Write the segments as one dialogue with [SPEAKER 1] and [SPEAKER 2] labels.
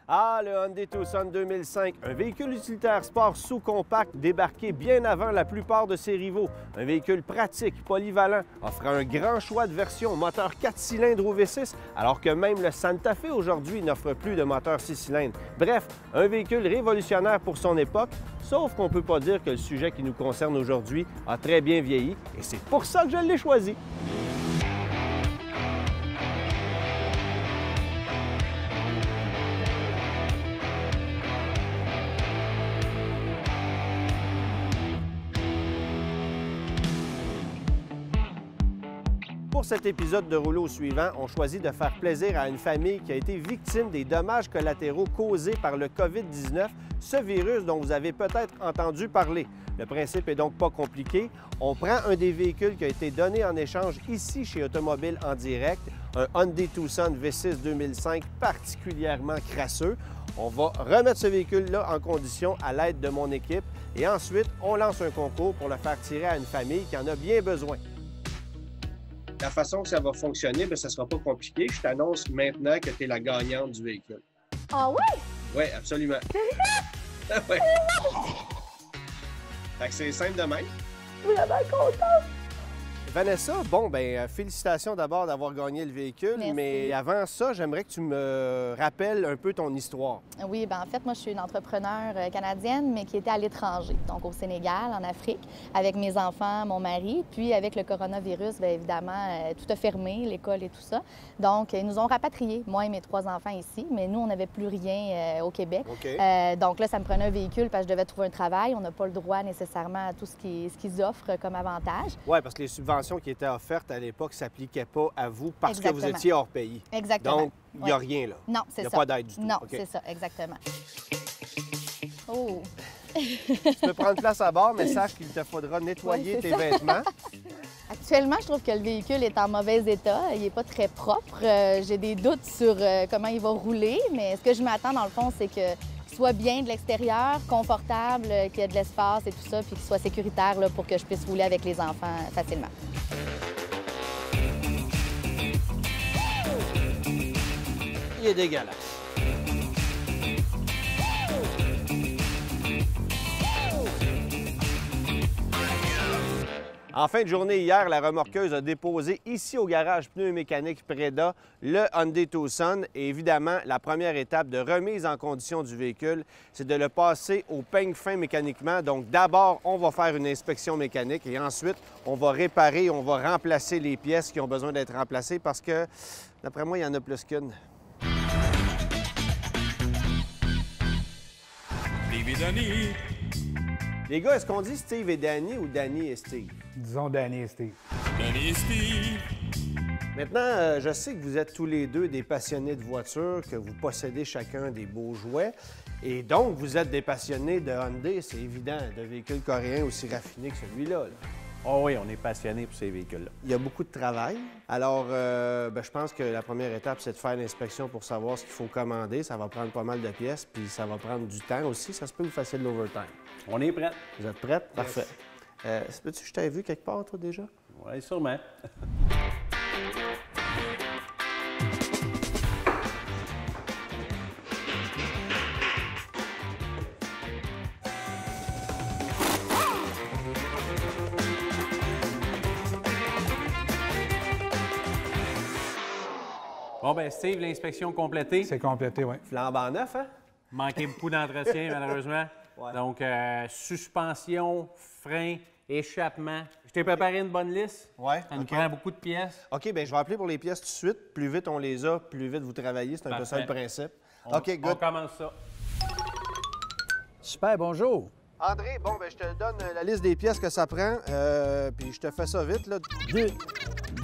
[SPEAKER 1] Ah, le Hyundai Tucson 2005, un véhicule utilitaire sport sous-compact débarqué bien avant la plupart de ses rivaux. Un véhicule pratique, polyvalent, offrant un grand choix de versions, moteur 4 cylindres ou V6, alors que même le Santa Fe aujourd'hui n'offre plus de moteur 6 cylindres. Bref, un véhicule révolutionnaire pour son époque, sauf qu'on ne peut pas dire que le sujet qui nous concerne aujourd'hui a très bien vieilli, et c'est pour ça que je l'ai choisi. Pour cet épisode de Rouleau suivant, on choisit de faire plaisir à une famille qui a été victime des dommages collatéraux causés par le COVID-19, ce virus dont vous avez peut-être entendu parler. Le principe est donc pas compliqué. On prend un des véhicules qui a été donné en échange ici chez Automobile en direct, un Hyundai Tucson V6 2005 particulièrement crasseux. On va remettre ce véhicule-là en condition à l'aide de mon équipe et ensuite, on lance un concours pour le faire tirer à une famille qui en a bien besoin. La façon que ça va fonctionner, bien, ça ne sera pas compliqué. Je t'annonce maintenant que tu es la gagnante du véhicule.
[SPEAKER 2] Ah ouais?
[SPEAKER 1] Oui, absolument. Ouais. Fait que c'est simple de même.
[SPEAKER 2] Vraiment contente!
[SPEAKER 1] Vanessa, bon, bien, félicitations d'abord d'avoir gagné le véhicule,
[SPEAKER 2] Merci.
[SPEAKER 1] mais avant ça, j'aimerais que tu me rappelles un peu ton histoire.
[SPEAKER 2] Oui, bien en fait, moi, je suis une entrepreneure canadienne, mais qui était à l'étranger, donc au Sénégal, en Afrique, avec mes enfants, mon mari. Puis avec le coronavirus, bien évidemment, tout a fermé, l'école et tout ça. Donc, ils nous ont rapatriés, moi et mes 3 enfants ici, mais nous, on n'avait plus rien au Québec.
[SPEAKER 1] OK.
[SPEAKER 2] Donc là, ça me prenait un véhicule parce que je devais trouver un travail. On n'a pas le droit nécessairement à tout ce qu'ils offrent comme avantage.
[SPEAKER 1] Oui, parce que les subventions qui étaient offertes à l'époque ne s'appliquaient pas à vous parce que vous
[SPEAKER 2] Exactement.
[SPEAKER 1] étiez hors pays.
[SPEAKER 2] Exactement.
[SPEAKER 1] Donc, il n'y a
[SPEAKER 2] Oui.
[SPEAKER 1] rien là.
[SPEAKER 2] Non, c'est ça.
[SPEAKER 1] Il n'y a pas d'aide du tout.
[SPEAKER 2] Non,
[SPEAKER 1] OK.
[SPEAKER 2] c'est ça, exactement. Oh!
[SPEAKER 1] Tu peux prendre place à bord, mais sache qu'il te faudra nettoyer
[SPEAKER 2] Oui, c'est
[SPEAKER 1] tes
[SPEAKER 2] ça.
[SPEAKER 1] vêtements.
[SPEAKER 2] Actuellement, je trouve que le véhicule est en mauvais état. Il n'est pas très propre. J'ai des doutes sur comment il va rouler, mais ce que je m'attends, dans le fond, c'est qu'il soit bien de l'extérieur, confortable, qu'il y ait de l'espace et tout ça, puis qu'il soit sécuritaire là, pour que je puisse rouler avec les enfants facilement.
[SPEAKER 1] Il est dégueulasse. En fin de journée hier, la remorqueuse a déposé ici au garage pneus mécaniques Preda le Hyundai Tucson. Et évidemment, la première étape de remise en condition du véhicule, c'est de le passer au peigne fin mécaniquement. Donc d'abord, on va faire une inspection mécanique et ensuite, on va réparer, on va remplacer les pièces qui ont besoin d'être remplacées parce que, d'après moi, il y en a plus qu'une.
[SPEAKER 3] Steve et Danny.
[SPEAKER 1] Les gars, est-ce qu'on dit Steve et Danny ou Danny et Steve?
[SPEAKER 4] Disons Danny et Steve.
[SPEAKER 3] Danny et Steve.
[SPEAKER 1] Maintenant, je sais que vous êtes tous les deux des passionnés de voitures, que vous possédez chacun des beaux jouets. Et donc, vous êtes des passionnés de Hyundai, c'est évident, de véhicules coréens aussi raffinés que celui-là. Là.
[SPEAKER 5] Oh oui, on est passionné pour ces véhicules-là.
[SPEAKER 1] Il y a beaucoup de travail. Alors, je pense que la première étape, c'est de faire l'inspection pour savoir ce qu'il faut commander. Ça va prendre pas mal de pièces, puis ça va prendre du temps aussi. Ça se peut que vous fassiez de l'overtime.
[SPEAKER 5] On est prêts?
[SPEAKER 1] Vous êtes prêts? Parfait. Peux-tu que je t'ai vu quelque part, toi, déjà?
[SPEAKER 5] Oui, sûrement. Bon, ben Steve, l'inspection complétée.
[SPEAKER 4] C'est complété, oui.
[SPEAKER 1] Flambant neuf, hein?
[SPEAKER 5] Manqué beaucoup d'entretien, malheureusement.
[SPEAKER 1] Ouais.
[SPEAKER 5] Donc, suspension, frein, échappement. Je t'ai préparé une bonne liste.
[SPEAKER 1] Ouais,
[SPEAKER 5] Ça nous
[SPEAKER 1] OK.
[SPEAKER 5] prend beaucoup de pièces.
[SPEAKER 1] OK, bien, je vais appeler pour les pièces tout de suite. Plus vite on les a, plus vite vous travaillez. C'est un peu ça le
[SPEAKER 5] Parfait.
[SPEAKER 1] principe.
[SPEAKER 5] On,
[SPEAKER 1] OK,
[SPEAKER 5] on
[SPEAKER 1] good.
[SPEAKER 5] commence ça.
[SPEAKER 4] Super, bonjour.
[SPEAKER 1] André, bon, ben je te donne la liste des pièces que ça prend, puis je te fais ça vite, là.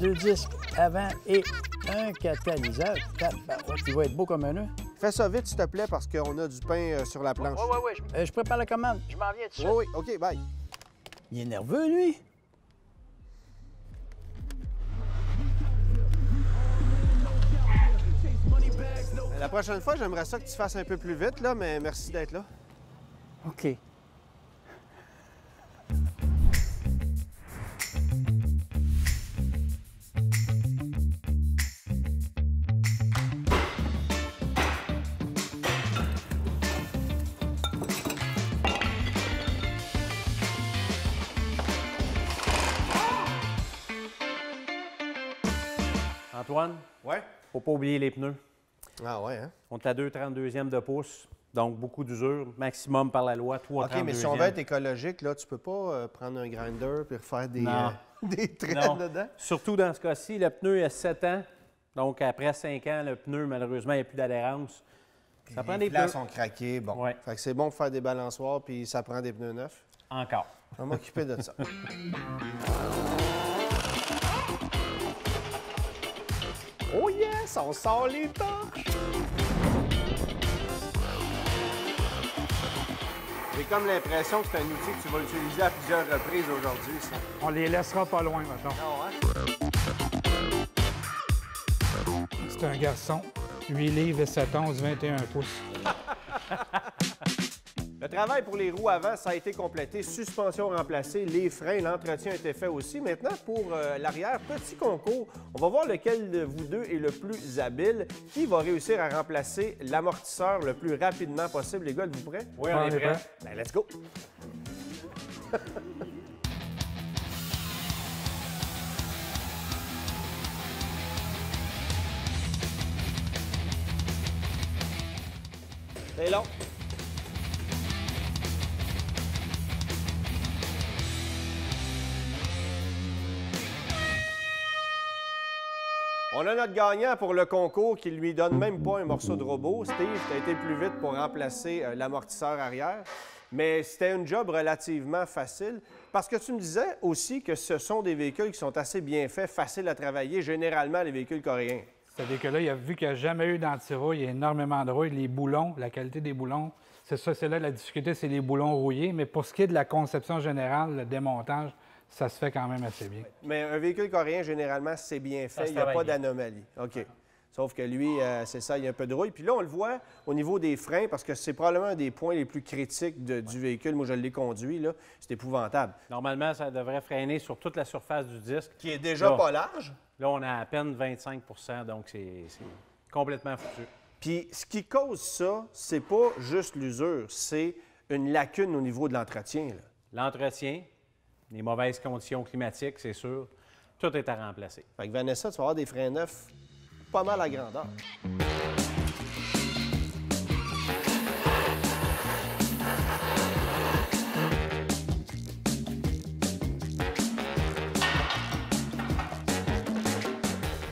[SPEAKER 4] Deux disques avant et un catalyseur. Tabarouette, il va être beau comme un œuf.
[SPEAKER 1] Fais ça vite, s'il te plaît, parce qu'on a du pain sur la planche.
[SPEAKER 4] Oui. Je prépare la commande. Je m'en viens tout de suite.
[SPEAKER 1] Oui, OK, bye.
[SPEAKER 4] Il est nerveux, lui.
[SPEAKER 1] La prochaine fois, j'aimerais ça que tu fasses un peu plus vite, là, mais merci d'être là.
[SPEAKER 4] OK.
[SPEAKER 5] Antoine,
[SPEAKER 1] Ouais.
[SPEAKER 5] faut pas oublier les pneus.
[SPEAKER 1] Ah ouais, hein?
[SPEAKER 5] On est à 2,32 de pouce, donc beaucoup d'usure, maximum par la loi, 3,32.
[SPEAKER 1] OK, mais si on veut être écologique, là, tu peux pas prendre un grinder puis refaire des traits dedans?
[SPEAKER 5] Surtout dans ce cas-ci, le pneu a 7 ans, donc après 5 ans, le pneu, malheureusement, il n'y a plus d'adhérence. Ça prend
[SPEAKER 1] Les
[SPEAKER 5] des
[SPEAKER 1] plans
[SPEAKER 5] pneus.
[SPEAKER 1] sont craqués, bon.
[SPEAKER 5] Ouais.
[SPEAKER 1] Fait que c'est bon de faire des balançoires puis ça prend des pneus neufs.
[SPEAKER 5] Encore.
[SPEAKER 1] Je vais m'occuper de ça. Oh yes, on sort les torches! J'ai comme l'impression que c'est un outil que tu vas utiliser à plusieurs reprises aujourd'hui, ça.
[SPEAKER 6] On les laissera pas loin, mettons. C'est un garçon, 8 livres et 7 onces, 21 pouces.
[SPEAKER 1] Le travail pour les roues avant, ça a été complété. Suspension remplacée, les freins, l'entretien a été fait aussi. Maintenant, pour l'arrière, petit concours. On va voir lequel de vous deux est le plus habile. Qui va réussir à remplacer l'amortisseur le plus rapidement possible? Les gars, êtes-vous prêts?
[SPEAKER 5] Oui, on est prêt.
[SPEAKER 1] Ben, let's go! C'est long. On a notre gagnant pour le concours qui lui donne même pas un morceau de robot. Steve, tu as été plus vite pour remplacer l'amortisseur arrière, mais c'était un job relativement facile parce que tu me disais aussi que ce sont des véhicules qui sont assez bien faits, faciles à travailler, généralement les véhicules coréens.
[SPEAKER 6] Ce véhicule-là, il a vu qu'il n'y a jamais eu d'anti-rouille, il y a énormément de rouille. Les boulons, la qualité des boulons, c'est ça, c'est là la difficulté, c'est les boulons rouillés. Mais pour ce qui est de la conception générale, le démontage, ça se fait quand même assez bien.
[SPEAKER 1] Mais un véhicule coréen, généralement, c'est bien fait. Il n'y a pas d'anomalie. OK. Sauf que lui, c'est ça, il y a un peu de rouille. Puis là, on le voit au niveau des freins, parce que c'est probablement un des points les plus critiques du véhicule. Moi, je l'ai conduit, là. C'est épouvantable.
[SPEAKER 5] Normalement, ça devrait freiner sur toute la surface du disque.
[SPEAKER 1] Qui est déjà
[SPEAKER 5] Là.
[SPEAKER 1] pas large.
[SPEAKER 5] Là, on a à peine 25 donc c'est complètement foutu.
[SPEAKER 1] Puis ce qui cause ça, c'est pas juste l'usure, c'est une lacune au niveau de l'entretien, là.
[SPEAKER 5] L'entretien, les mauvaises conditions climatiques, c'est sûr, tout est à remplacer.
[SPEAKER 1] Fait que Vanessa, tu vas avoir des freins neufs pas mal à grandeur.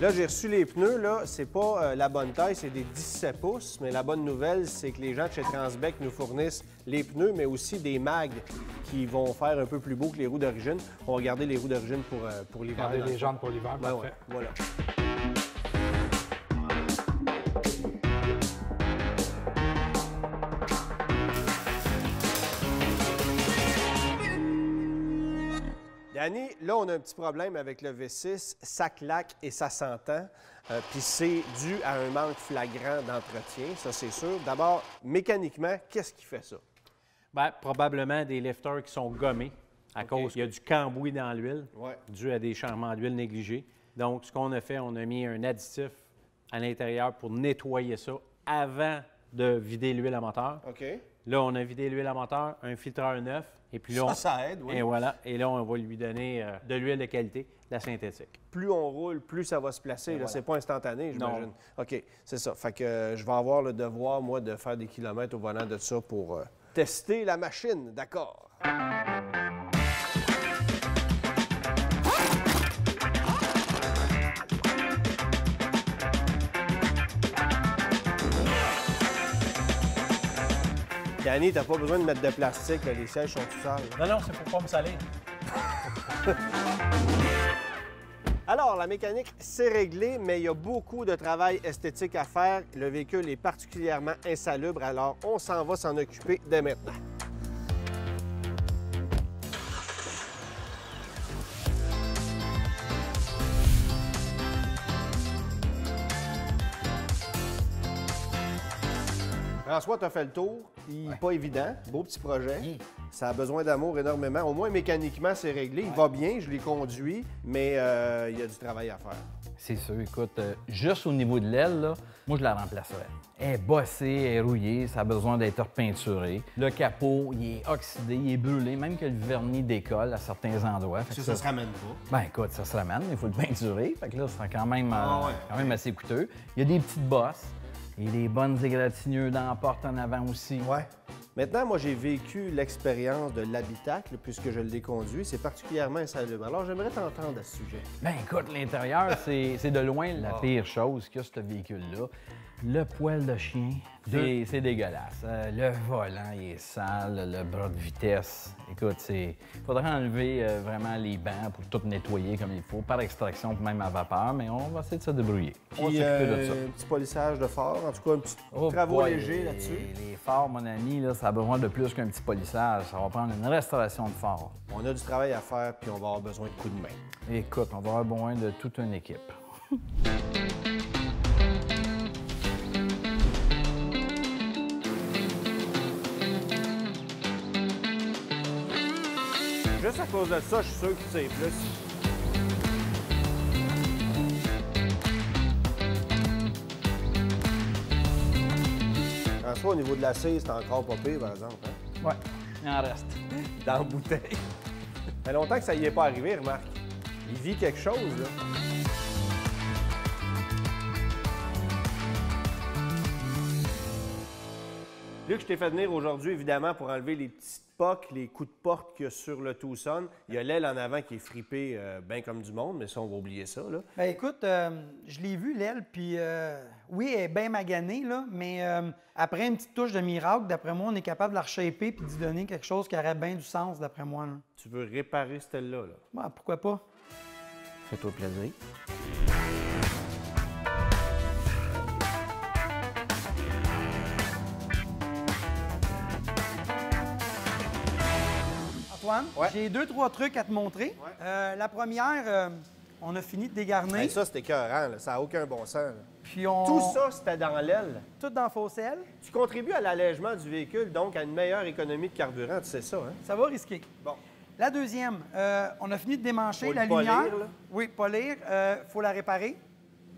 [SPEAKER 1] Là, j'ai reçu les pneus, là, c'est pas la bonne taille, c'est des 17 pouces, mais la bonne nouvelle, c'est que les gens de chez Transbec nous fournissent les pneus, mais aussi des mags qui vont faire un peu plus beau que les roues d'origine. On va garder les roues d'origine pour l'hiver.
[SPEAKER 6] Garder les jantes pour l'hiver,
[SPEAKER 1] Ben
[SPEAKER 6] parfait.
[SPEAKER 1] ouais, voilà. Danny, là, on a un petit problème avec le V6. Ça claque et ça s'entend. Puis c'est dû à un manque flagrant d'entretien, ça c'est sûr. D'abord, mécaniquement, qu'est-ce qui fait ça?
[SPEAKER 5] Bien, probablement des lifters qui sont gommés à cause qu'il y a du cambouis dans l'huile, dû à des changements d'huile négligés. Donc, ce qu'on a fait, on a mis un additif à l'intérieur pour nettoyer ça avant de vider l'huile à moteur.
[SPEAKER 1] OK.
[SPEAKER 5] Là, on a vidé l'huile à moteur, un filtreur neuf, et puis là,
[SPEAKER 1] Ça aide, oui.
[SPEAKER 5] Et voilà. Et là, on va lui donner de l'huile de qualité, de la synthétique.
[SPEAKER 1] Plus on roule, plus ça va se placer. Là,
[SPEAKER 5] voilà.
[SPEAKER 1] c'est pas instantané, j'imagine.
[SPEAKER 5] Non.
[SPEAKER 1] OK, c'est ça. Fait que je vais avoir le devoir, moi, de faire des kilomètres au volant de ça pour tester la machine. D'accord. Danny, t'as pas besoin de mettre de plastique, là, les sièges sont tout sales.
[SPEAKER 5] Non, non, c'est pour pas me salir.
[SPEAKER 1] Alors, la mécanique, c'est réglé, mais il y a beaucoup de travail esthétique à faire. Le véhicule est particulièrement insalubre, alors on s'en va s'en occuper dès maintenant. François, tu as fait le tour. Il n'est pas évident. Beau petit projet. Ça a besoin d'amour énormément. Au moins, mécaniquement, c'est réglé. Il va bien, je l'ai conduit, mais il y a du travail à faire.
[SPEAKER 4] C'est sûr, écoute, juste au niveau de l'aile, là, moi, je la remplacerais. Elle est bossée, elle est rouillée, ça a besoin d'être repeinturé. Le capot, il est oxydé, il est brûlé, même que le vernis décolle à certains endroits.
[SPEAKER 1] Ça se ramène pas.
[SPEAKER 4] Ben écoute, ça se ramène, mais il faut le peinturer. Fait que là, c'est quand même assez coûteux. Il y a des petites bosses. Il y a des bonnes égratignures dans la porte en avant aussi.
[SPEAKER 1] Ouais. Maintenant, moi, j'ai vécu l'expérience de l'habitacle, puisque je l'ai conduit. C'est particulièrement insalubre. Alors, j'aimerais t'entendre à ce sujet.
[SPEAKER 4] Ben écoute, l'intérieur, c'est de loin la pire chose que ce véhicule-là. Le poil de chien, c'est dégueulasse. Le volant, il est sale, le bras de vitesse. Écoute, il faudrait enlever vraiment les bancs pour tout nettoyer comme il faut, par extraction, même à vapeur, mais on va essayer de se débrouiller. On va s'occuper de ça.
[SPEAKER 1] Un petit polissage de phare, en tout cas, un petit travaux léger là-dessus.
[SPEAKER 4] Les phares, mon ami, là, ça a besoin de plus qu'un petit polissage. Ça va prendre une restauration de phare.
[SPEAKER 1] On a du travail à faire, puis on va avoir besoin de coups de main.
[SPEAKER 4] Écoute, on va avoir besoin de toute une équipe.
[SPEAKER 1] Juste à cause de ça, je suis sûr que c'est plus. En soi, au niveau de la cire, c'est encore pas pire, par exemple. Hein?
[SPEAKER 4] Ouais, il en reste.
[SPEAKER 1] Dans la bouteille. Ça fait longtemps que ça y est pas arrivé, remarque. Il vit quelque chose, là. Luc, je t'ai fait venir aujourd'hui, évidemment, pour enlever les petites pocs, les coups de porte qu'il y a sur le Tucson. Il y a l'aile en avant qui est fripée bien comme du monde, mais ça, on va oublier ça, là.
[SPEAKER 7] Bien, écoute, je l'ai vu, l'aile, puis oui, elle est bien maganée, là, mais après une petite touche de miracle, d'après moi, on est capable de la reshaper puis d'y donner quelque chose qui aurait bien du sens, d'après moi, là.
[SPEAKER 1] Tu veux réparer cette aile-là, là?
[SPEAKER 7] Ouais, pourquoi pas?
[SPEAKER 4] Fais-toi plaisir.
[SPEAKER 7] Antoine, j'ai 2-3 trucs à te montrer.
[SPEAKER 1] Ouais.
[SPEAKER 7] La première, on a fini de dégarner.
[SPEAKER 1] Hey, ça, c'était écœurant, là. Ça n'a aucun bon sens, là.
[SPEAKER 7] Puis on...
[SPEAKER 1] Tout ça, c'était dans l'aile.
[SPEAKER 7] Tout dans la fausse aile.
[SPEAKER 1] Tu contribues à l'allègement du véhicule, donc à une meilleure économie de carburant, tu sais ça, hein?
[SPEAKER 7] Ça va risquer.
[SPEAKER 1] Bon.
[SPEAKER 7] La deuxième, on a fini de démancher
[SPEAKER 1] Faut
[SPEAKER 7] la
[SPEAKER 1] le polir,
[SPEAKER 7] lumière.
[SPEAKER 1] là.
[SPEAKER 7] Oui, polir. Faut la réparer.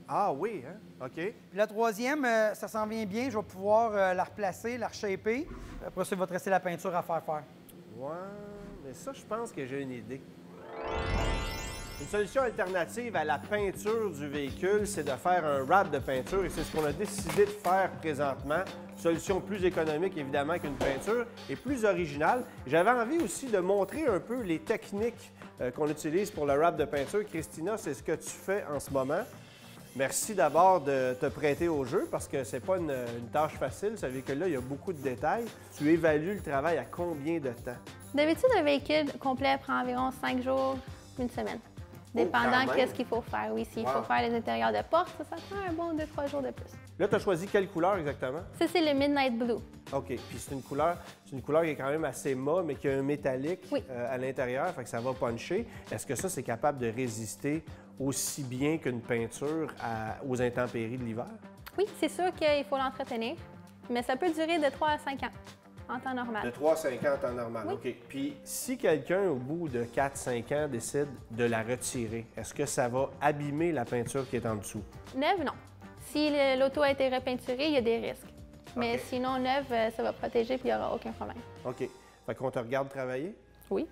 [SPEAKER 1] Ah oui, hein? OK.
[SPEAKER 7] Puis la troisième, ça s'en vient bien. Je vais pouvoir la replacer, la reshaper. Après ça, il va te rester la peinture à faire.
[SPEAKER 1] Ouais, mais ça, je pense que j'ai une idée. Une solution alternative à la peinture du véhicule, c'est de faire un wrap de peinture et c'est ce qu'on a décidé de faire présentement. Solution plus économique, évidemment, qu'une peinture et plus originale. J'avais envie aussi de montrer un peu les techniques qu'on utilise pour le wrap de peinture. Christina, c'est ce que tu fais en ce moment. Merci d'abord de te prêter au jeu parce que c'est pas une tâche facile. Ce véhicule-là, il y a beaucoup de détails. Tu évalues le travail à combien de temps?
[SPEAKER 8] D'habitude, un véhicule complet prend environ 5 jours, une semaine. Dépendant
[SPEAKER 1] quand même.
[SPEAKER 8] qu'est-ce qu'il faut faire. Oui, s'il faut faire les intérieurs de porte, ça prend un bon 2-3 jours de plus.
[SPEAKER 1] Là, tu as choisi quelle couleur exactement?
[SPEAKER 8] Ça, c'est le Midnight Blue.
[SPEAKER 1] OK. Puis c'est une couleur qui est quand même assez mat, mais qui a un métallique
[SPEAKER 8] Oui.
[SPEAKER 1] à l'intérieur, fait que ça va puncher. Est-ce que ça, c'est capable de résister aussi bien qu'une peinture aux intempéries de l'hiver?
[SPEAKER 8] Oui, c'est sûr qu'il faut l'entretenir, mais ça peut durer de 3 à 5 ans en temps normal.
[SPEAKER 1] De 3 à 5 ans en temps normal,
[SPEAKER 8] Oui.
[SPEAKER 1] OK. Puis si quelqu'un, au bout de 4-5 ans, décide de la retirer, est-ce que ça va abîmer la peinture qui est en dessous?
[SPEAKER 8] Neuve, non. Si l'auto a été repeinturée, il y a des risques. Mais
[SPEAKER 1] OK.
[SPEAKER 8] sinon, neuve, ça va protéger puis il n'y aura aucun problème.
[SPEAKER 1] OK. Fait qu'on te regarde travailler?
[SPEAKER 8] Oui.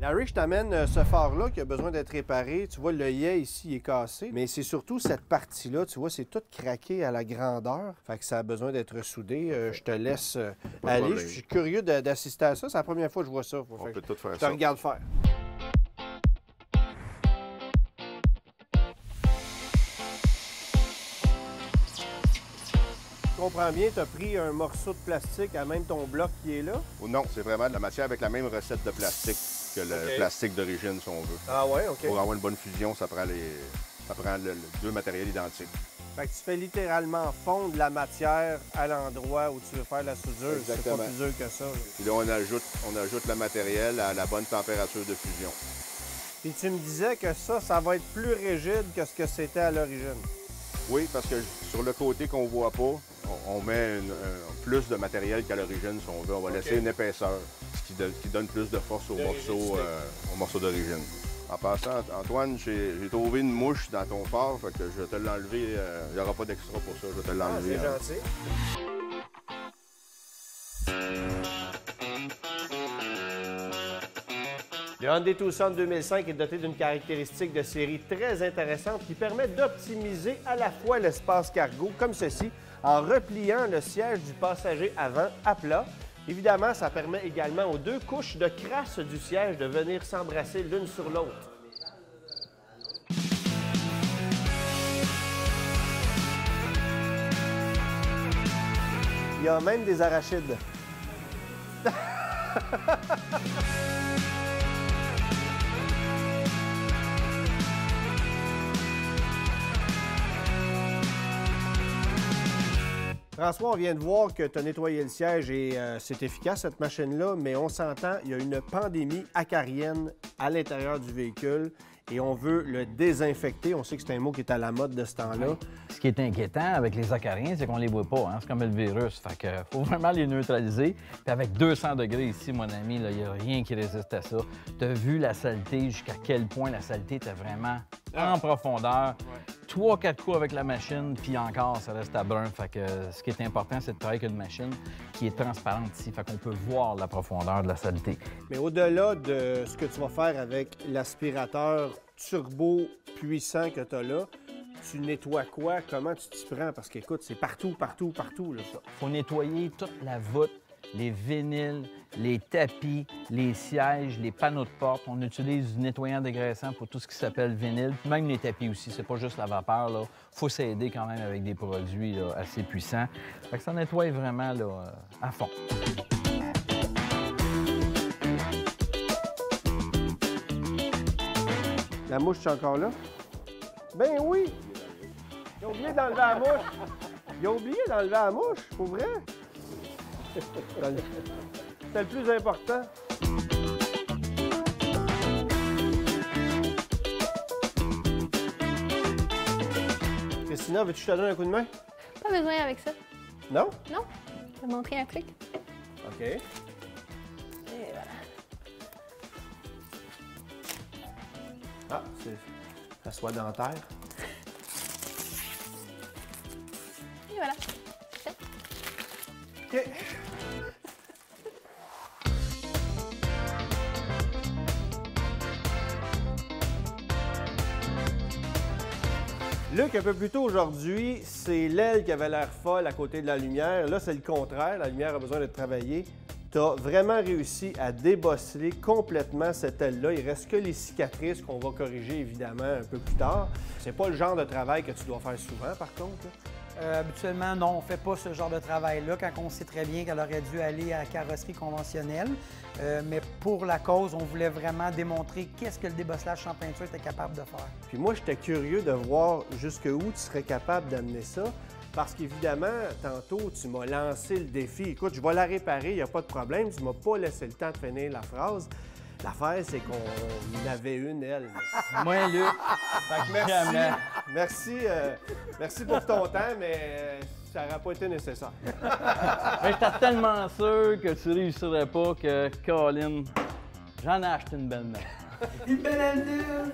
[SPEAKER 1] Larry, je t'amène ce phare-là qui a besoin d'être réparé. Tu vois, l'œillet ici il est cassé, mais c'est surtout cette partie-là. Tu vois, c'est tout craqué à la grandeur. Fait que ça a besoin d'être soudé. Je te laisse aller. Je suis curieux d'assister à ça. C'est la première fois que je vois ça.
[SPEAKER 9] On peut tout faire
[SPEAKER 1] Je te
[SPEAKER 9] ça.
[SPEAKER 1] regarde faire. Je comprends bien, tu as pris un morceau de plastique à même ton bloc qui est là.
[SPEAKER 9] Ou non, c'est vraiment de la matière avec la même recette de plastique que le
[SPEAKER 1] OK.
[SPEAKER 9] plastique d'origine, si on veut.
[SPEAKER 1] Ah ouais, OK.
[SPEAKER 9] Pour avoir une bonne fusion, ça prend deux matériels identiques.
[SPEAKER 1] Fait que tu fais littéralement fondre la matière à l'endroit où tu veux faire la soudure. C'est pas
[SPEAKER 9] Exactement.
[SPEAKER 1] plus dur que ça. Là.
[SPEAKER 9] Puis là, on ajoute le matériel à la bonne température de fusion.
[SPEAKER 1] Puis tu me disais que ça va être plus rigide que ce que c'était à l'origine.
[SPEAKER 9] Oui, parce que sur le côté qu'on voit pas, on met plus de matériel qu'à l'origine, si on veut. On va laisser une épaisseur, ce qui donne plus de force aux morceaux d'origine. En passant, Antoine, j'ai trouvé une mouche dans ton phare, fait que je vais te l'enlever. Il n'y aura pas d'extra pour ça, je vais te l'enlever.
[SPEAKER 1] C'est gentil. Le Hyundai Tucson 2005 est doté d'une caractéristique de série très intéressante qui permet d'optimiser à la fois l'espace cargo, comme ceci, en repliant le siège du passager avant à plat. Évidemment, ça permet également aux deux couches de crasse du siège de venir s'embrasser l'une sur l'autre. Il y a même des arachides. François, on vient de voir que tu as nettoyé le siège et c'est efficace, cette machine-là, mais on s'entend, il y a une pandémie acarienne à l'intérieur du véhicule et on veut le désinfecter. On sait que c'est un mot qui est à la mode de ce temps-là.
[SPEAKER 4] Ce qui est inquiétant avec les acariens, c'est qu'on les voit pas. Hein? C'est comme le virus. Fait que faut vraiment les neutraliser. Puis avec 200 degrés ici, mon ami, il n'y a rien qui résiste à ça. Tu as vu la saleté, jusqu'à quel point la saleté était vraiment en profondeur. 3-4 coups avec la machine, puis encore, ça reste à brun. Fait que ce qui est important, c'est de travailler avec une machine qui est transparente ici. Fait qu'on peut voir la profondeur de la saleté.
[SPEAKER 1] Mais au-delà de ce que tu vas faire avec l'aspirateur turbo puissant que tu as là, tu nettoies quoi? Comment tu t'y prends? Parce qu'écoute, c'est partout, partout, partout, là, ça.
[SPEAKER 4] Faut nettoyer toute la voûte, les vinyles, les tapis, les sièges, les panneaux de porte. On utilise du nettoyant dégraissant pour tout ce qui s'appelle vinyle, puis même les tapis aussi. C'est pas juste la vapeur, là. Faut s'aider quand même avec des produits là, assez puissants. Fait que ça nettoie vraiment là, à fond.
[SPEAKER 1] La mouche, c'est encore là? Ben oui! Il a oublié d'enlever la mouche. Il a oublié d'enlever la mouche, pour vrai. C'est le plus important. Christina, veux-tu que je te donne un coup de main?
[SPEAKER 8] Pas besoin avec ça.
[SPEAKER 1] Non?
[SPEAKER 8] Non. Je vais montrer un truc.
[SPEAKER 1] OK.
[SPEAKER 8] Et voilà.
[SPEAKER 1] Ah, ça soit dentaire.
[SPEAKER 8] Et voilà.
[SPEAKER 1] OK. Luc, un peu plus tôt aujourd'hui, c'est l'aile qui avait l'air folle à côté de la lumière. Là, c'est le contraire. La lumière a besoin d'être travaillée. Tu as vraiment réussi à débosseler complètement cette aile-là. Il ne reste que les cicatrices qu'on va corriger, évidemment, un peu plus tard. C'est pas le genre de travail que tu dois faire souvent, par contre, là.
[SPEAKER 7] Habituellement, non, on ne fait pas ce genre de travail-là quand on sait très bien qu'elle aurait dû aller à la carrosserie conventionnelle. Mais pour la cause, on voulait vraiment démontrer qu'est-ce que le débosselage sans peinture était capable de faire.
[SPEAKER 1] Puis moi, j'étais curieux de voir jusqu'où tu serais capable d'amener ça. Parce qu'évidemment, tantôt, tu m'as lancé le défi. Écoute, je vais la réparer, il n'y a pas de problème. Tu ne m'as pas laissé le temps de finir la phrase. L'affaire, c'est qu'on avait une, elle.
[SPEAKER 4] Moi, Luc,
[SPEAKER 1] merci. Merci pour ton temps, mais ça n'aurait pas été nécessaire.
[SPEAKER 4] Mais j'étais tellement sûr que tu réussirais pas que, Colin, j'en ai acheté une belle main.
[SPEAKER 7] Une belle annule!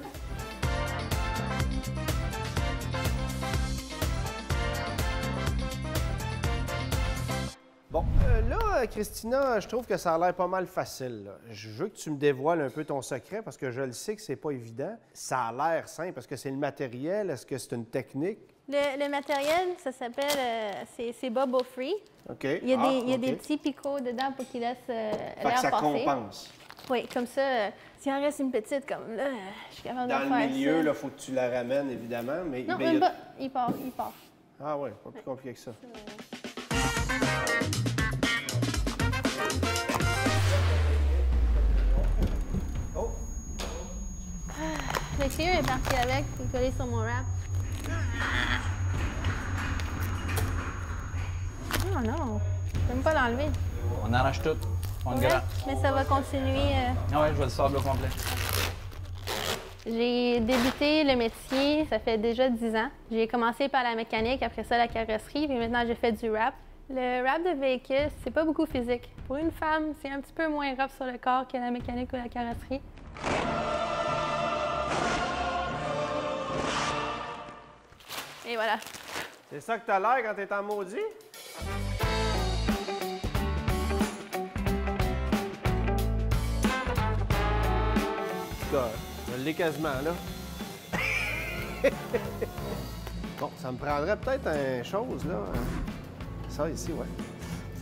[SPEAKER 1] Bon, là, Christina, je trouve que ça a l'air pas mal facile, là. Je veux que tu me dévoiles un peu ton secret parce que je le sais que c'est pas évident. Ça a l'air simple. Est-ce que c'est le matériel? Est-ce que c'est une technique?
[SPEAKER 8] Le matériel, ça s'appelle, c'est bubble free.
[SPEAKER 1] OK.
[SPEAKER 8] Il y a des petits picots dedans pour qu'ils laissent l'air passer.
[SPEAKER 1] Ça compense.
[SPEAKER 8] Oui, comme ça, s'il en reste une petite, comme là, je suis capable de faire ça.
[SPEAKER 1] Dans le milieu, il faut que tu la ramènes, évidemment. Mais,
[SPEAKER 8] non, même pas. Il part.
[SPEAKER 1] Ah oui, pas plus compliqué que ça.
[SPEAKER 8] L'extérieur est parti avec, il est collé sur mon wrap. Oh non, je peux même pas l'enlever.
[SPEAKER 4] On arrache tout. On le gratte.
[SPEAKER 8] Mais ça va continuer.
[SPEAKER 4] Ah ouais, je vais le sable au complet.
[SPEAKER 8] J'ai débuté le métier, ça fait déjà 10 ans. J'ai commencé par la mécanique, après ça la carrosserie, puis maintenant j'ai fait du wrap. Le wrap de véhicule, c'est pas beaucoup physique. Pour une femme, c'est un petit peu moins rough sur le corps que la mécanique ou la carrosserie. Et voilà.
[SPEAKER 1] C'est ça que t'as l'air quand t'es en maudit? Je l'ai quasiment, là. Bon, ça me prendrait peut-être une chose, là. Ça, ici, ouais.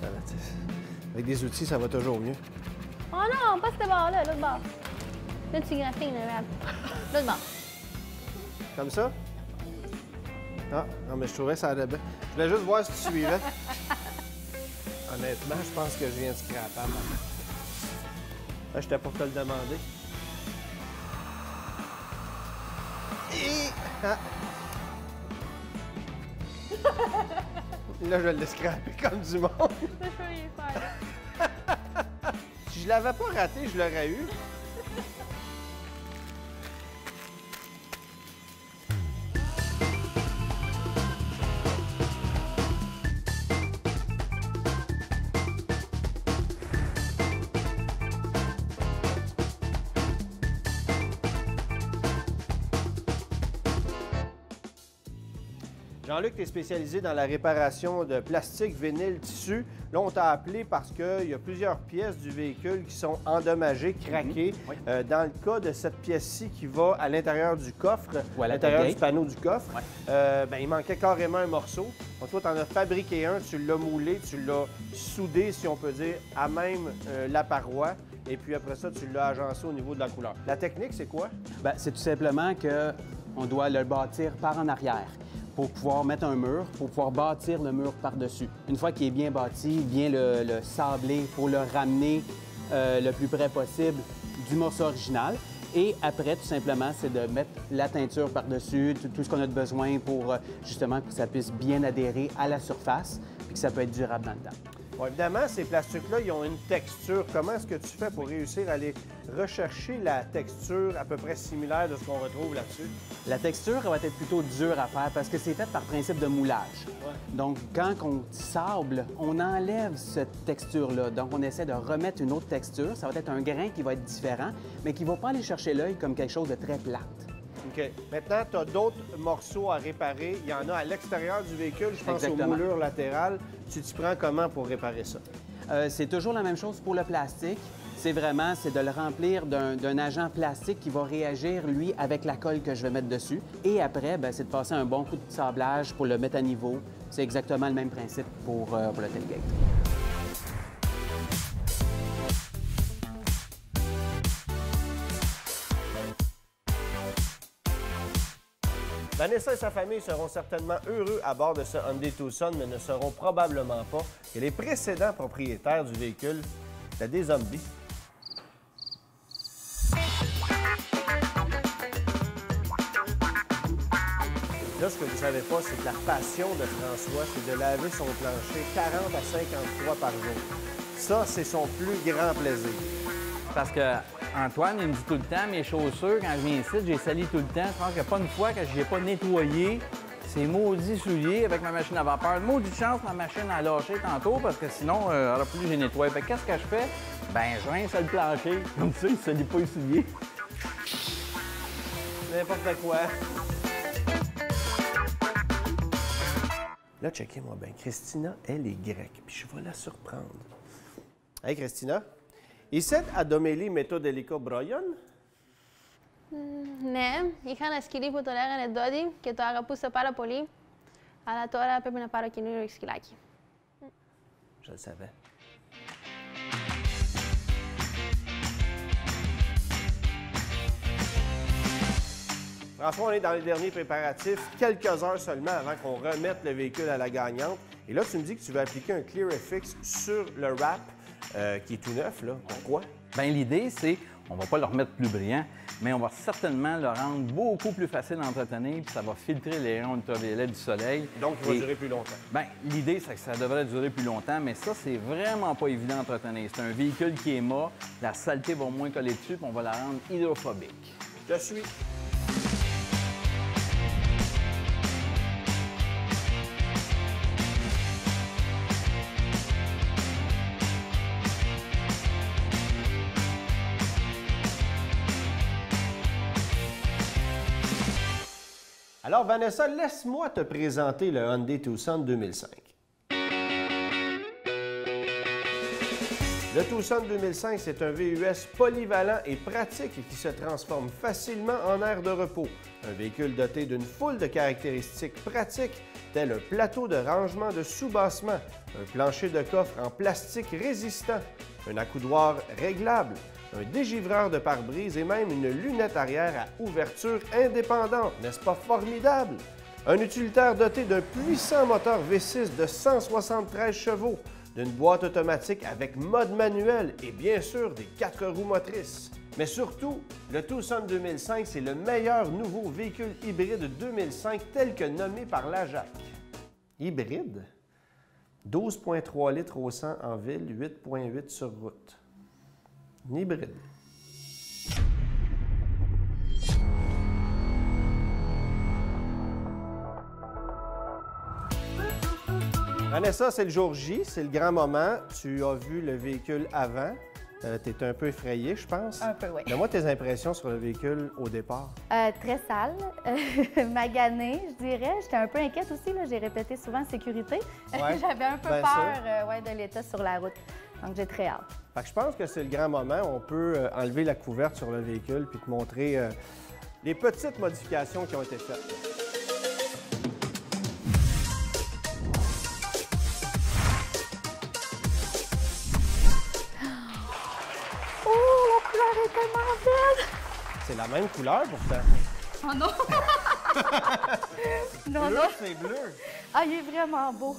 [SPEAKER 1] Ça va, avec des outils, ça va toujours mieux.
[SPEAKER 8] Oh non, pas ce bord-là, l'autre bord. Là, tu graffines le wrap. L'autre bord.
[SPEAKER 1] Comme ça? Ah, non, mais je trouvais que ça allait bien. Je voulais juste voir si tu suivais. Honnêtement, je pense que je viens de scraper. Là, j'étais pour te le demander. Et... Ah. Là, je l'ai scrappé comme du monde. Si je l'avais pas raté, je l'aurais eu. Jean-Luc, tu es spécialisé dans la réparation de plastique, vinyle, tissu. Là, on t'a appelé parce qu'il y a plusieurs pièces du véhicule qui sont endommagées, craquées.
[SPEAKER 10] Oui.
[SPEAKER 1] Dans le cas de cette pièce-ci qui va à l'intérieur du coffre,
[SPEAKER 10] Ou à la
[SPEAKER 1] l'intérieur du
[SPEAKER 10] tailgate.
[SPEAKER 1] panneau du coffre,
[SPEAKER 10] Ouais.
[SPEAKER 1] il manquait carrément un morceau. Donc, toi, tu en as fabriqué un, tu l'as moulé, tu l'as soudé, si on peut dire, à même la paroi. Et puis après ça, tu l'as agencé au niveau de la couleur. La technique, c'est quoi?
[SPEAKER 10] Bien, c'est tout simplement qu'on doit le bâtir par en arrière pour pouvoir mettre un mur, pour pouvoir bâtir le mur par-dessus. Une fois qu'il est bien bâti, bien le sabler pour le ramener le plus près possible du morceau original. Et après, tout simplement, c'est de mettre la teinture par-dessus, tout ce qu'on a de besoin pour justement que ça puisse bien adhérer à la surface et que ça peut être durable dans le temps.
[SPEAKER 1] Bon, évidemment, ces plastiques-là, ils ont une texture. Comment est-ce que tu fais pour réussir à aller rechercher la texture à peu près similaire de ce qu'on retrouve là-dessus?
[SPEAKER 10] La texture elle va être plutôt dure à faire parce que c'est fait par principe de moulage.
[SPEAKER 1] Ouais.
[SPEAKER 10] Donc, quand on sable, on enlève cette texture-là. Donc, on essaie de remettre une autre texture. Ça va être un grain qui va être différent, mais qui ne va pas aller chercher l'œil comme quelque chose de très plate.
[SPEAKER 1] OK. Maintenant, tu as d'autres morceaux à réparer. Il y en a à l'extérieur du véhicule, je pense
[SPEAKER 10] Exactement.
[SPEAKER 1] aux moulures latérales. Tu t'y prends comment pour réparer ça?
[SPEAKER 10] C'est toujours la même chose pour le plastique. C'est de le remplir d'un agent plastique qui va réagir, lui, avec la colle que je vais mettre dessus. Et après, bien, c'est de passer un bon coup de sablage pour le mettre à niveau. C'est exactement le même principe pour le tailgate.
[SPEAKER 1] Vanessa et sa famille seront certainement heureux à bord de ce Hyundai Tucson, mais ne sauront probablement pas que les précédents propriétaires du véhicule étaient des zombies. Là, ce que vous ne savez pas, c'est que la passion de François, c'est de laver son plancher 40 à 50 fois par jour. Ça, c'est son plus grand plaisir.
[SPEAKER 4] Parce que Antoine, il me dit tout le temps, mes chaussures, quand je viens ici, j'ai sali tout le temps. Je pense qu'il n'y a pas une fois que je n'ai pas nettoyé ces maudits souliers avec ma machine à vapeur. Maudite chance, ma machine a lâché tantôt parce que sinon, elle n'aurait plus que j'ai nettoyé. Fait que qu'est-ce que je fais? Ben, je rince le plancher. Comme ça, il ne salit pas les souliers.
[SPEAKER 1] N'importe quoi. Là, checkez-moi bien. Christina, elle est grecque, puis je vais la surprendre. Hey, Christina. Iset adomeli metodelico broyon?
[SPEAKER 8] Ναι, είχα σκυλί που το λέγανε Ντόντι και το αγαπούσα πάρα πολύ. Αλλά τώρα πρέπει να πάρω καινούριο σκυλάκι.
[SPEAKER 1] Je le savais. François, on est dans les derniers préparatifs, quelques heures seulement avant qu'on remette le véhicule à la gagnante. Et là, tu me dis que tu vas appliquer un ClearFX sur le wrap qui est tout neuf, là. Pourquoi?
[SPEAKER 4] Bien, l'idée, c'est, on va pas le remettre plus brillant, mais on va certainement le rendre beaucoup plus facile à entretenir, puis ça va filtrer les rayons ultraviolets du soleil.
[SPEAKER 1] Donc, il va durer plus longtemps.
[SPEAKER 4] Bien, l'idée, c'est que ça devrait durer plus longtemps, mais ça, c'est vraiment pas évident à entretenir. C'est un véhicule qui est mât, la saleté va moins coller dessus, puis on va la rendre hydrophobique.
[SPEAKER 1] Je suis. Alors Vanessa, laisse-moi te présenter le Hyundai Tucson 2005. Le Tucson 2005, c'est un VUS polyvalent et pratique qui se transforme facilement en aire de repos. Un véhicule doté d'une foule de caractéristiques pratiques, telles un plateau de rangement de sous-bassement, un plancher de coffre en plastique résistant, un accoudoir réglable, un dégivreur de pare-brise et même une lunette arrière à ouverture indépendante. N'est-ce pas formidable? Un utilitaire doté d'un puissant moteur V6 de 173 chevaux, d'une boîte automatique avec mode manuel et bien sûr des 4 roues motrices. Mais surtout, le Tucson 2005, c'est le meilleur nouveau véhicule hybride 2005 tel que nommé par l'AJAC. Hybride? 12,3 litres au 100 en ville, 8,8 sur route. Hybride. Vanessa, c'est le jour J, c'est le grand moment. Tu as vu le véhicule avant. Tu étais un peu effrayée, je pense.
[SPEAKER 2] Un peu, oui.
[SPEAKER 1] Donne-moi tes impressions sur le véhicule au départ.
[SPEAKER 2] Très sale, maganée, je dirais. J'étais un peu inquiète aussi. J'ai répété souvent sécurité.
[SPEAKER 1] Ouais,
[SPEAKER 2] j'avais un peu peur de l'état sur la route. Donc, j'ai très hâte.
[SPEAKER 1] Fait que je pense que c'est le grand moment. On peut enlever la couverte sur le véhicule puis te montrer les petites modifications qui ont été faites.
[SPEAKER 2] Elle est tellement belle!
[SPEAKER 1] C'est la même couleur pourtant.
[SPEAKER 2] Oh non! Non,
[SPEAKER 1] bleu,
[SPEAKER 2] non!
[SPEAKER 1] c'est bleu!
[SPEAKER 2] Ah, il est vraiment beau!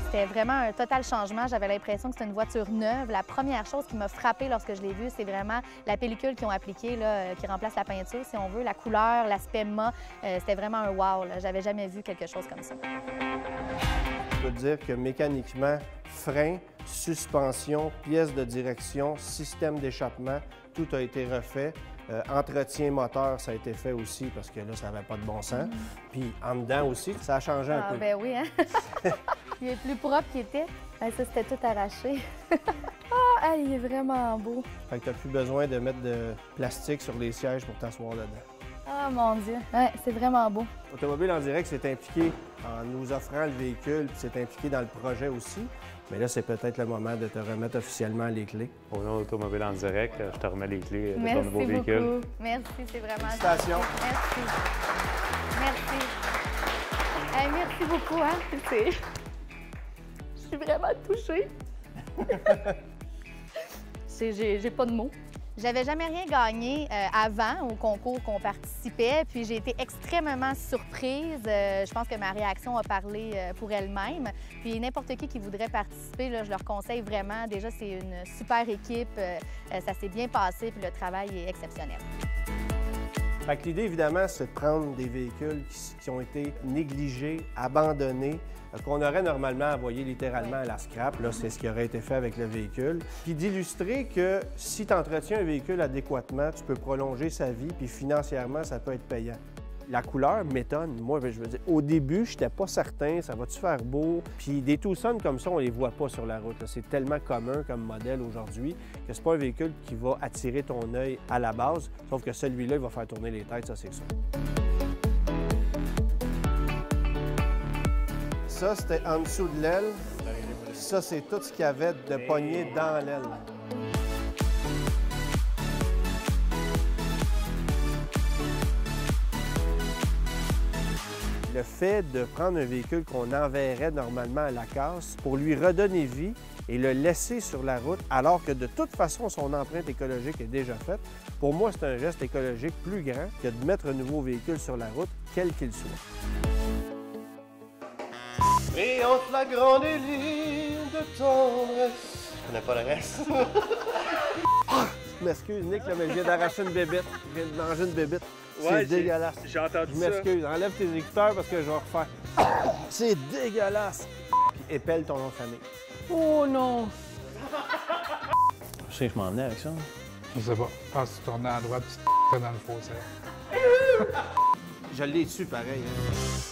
[SPEAKER 2] C'était vraiment un total changement. J'avais l'impression que c'était une voiture neuve. La première chose qui m'a frappée lorsque je l'ai vue, c'est vraiment la pellicule qu'ils ont appliquée, là, qui remplace la peinture, si on veut, la couleur, l'aspect mat. C'était vraiment un wow. J'avais jamais vu quelque chose comme ça.
[SPEAKER 1] Je peux te dire que mécaniquement, frein, suspension, pièces de direction, système d'échappement, tout a été refait. Entretien moteur, ça a été fait aussi parce que là, ça n'avait pas de bon sens. Puis en dedans aussi, ça a changé un peu.
[SPEAKER 2] Ah ben oui, hein? Il est plus propre qu'il était. Ben, ça, c'était tout arraché. Ah, il est vraiment beau.
[SPEAKER 1] Fait que tu n'as plus besoin de mettre de plastique sur les sièges pour t'asseoir dedans.
[SPEAKER 2] Ah, mon Dieu. Ouais, c'est vraiment beau.
[SPEAKER 1] Automobile en direct s'est impliqué en nous offrant le véhicule, puis s'est impliqué dans le projet aussi. Mais là, c'est peut-être le moment de te remettre officiellement les clés.
[SPEAKER 5] Au nom d'Automobile en direct, je te remets les clés de
[SPEAKER 2] Merci
[SPEAKER 5] ton nouveau véhicule.
[SPEAKER 2] beaucoup. Merci, c'est vraiment
[SPEAKER 1] Félicitations.
[SPEAKER 2] gentil. Merci. Merci. Hey, merci beaucoup, hein? Je suis vraiment touchée. J'ai pas de mots. J'avais jamais rien gagné avant au concours qu'on participait, puis j'ai été extrêmement surprise. Je pense que ma réaction a parlé pour elle-même. Puis n'importe qui voudrait participer, là, je leur conseille vraiment. Déjà, c'est une super équipe, ça s'est bien passé, puis le travail est exceptionnel.
[SPEAKER 1] Fait que l'idée, évidemment, c'est de prendre des véhicules qui ont été négligés, abandonnés, qu'on aurait normalement envoyé littéralement à la scrap. Là, c'est ce qui aurait été fait avec le véhicule. Puis d'illustrer que si tu entretiens un véhicule adéquatement, tu peux prolonger sa vie, puis financièrement, ça peut être payant. La couleur m'étonne. Moi, je veux dire, au début, je n'étais pas certain, ça va-tu faire beau? Puis des Tucson comme ça, on les voit pas sur la route. C'est tellement commun comme modèle aujourd'hui que c'est pas un véhicule qui va attirer ton œil à la base, sauf que celui-là, il va faire tourner les têtes, ça c'est sûr. Ça, c'était en dessous de l'aile. Ça, c'est tout ce qu'il y avait de poignée dans l'aile. Le fait de prendre un véhicule qu'on enverrait normalement à la casse pour lui redonner vie et le laisser sur la route, alors que de toute façon, son empreinte écologique est déjà faite, pour moi, c'est un geste écologique plus grand que de mettre un nouveau véhicule sur la route, quel qu'il soit. Et entre la grande ligne de tendresse... Je connais pas le reste. Je m'excuse, Nick, là, mais je viens d'arracher une bébête. Je viens de manger une bébête. C'est dégueulasse.
[SPEAKER 11] J'ai entendu ça.
[SPEAKER 1] Je m'excuse. Enlève tes écouteurs parce que je vais refaire. C'est dégueulasse. Puis épelle ton nom de famille.
[SPEAKER 5] Oh non! Je sais que je m'en venais avec ça.
[SPEAKER 6] Je sais pas. Je pense que tu tournais à droite puis tu dans le fossé.
[SPEAKER 1] Je l'ai su pareil. Hein.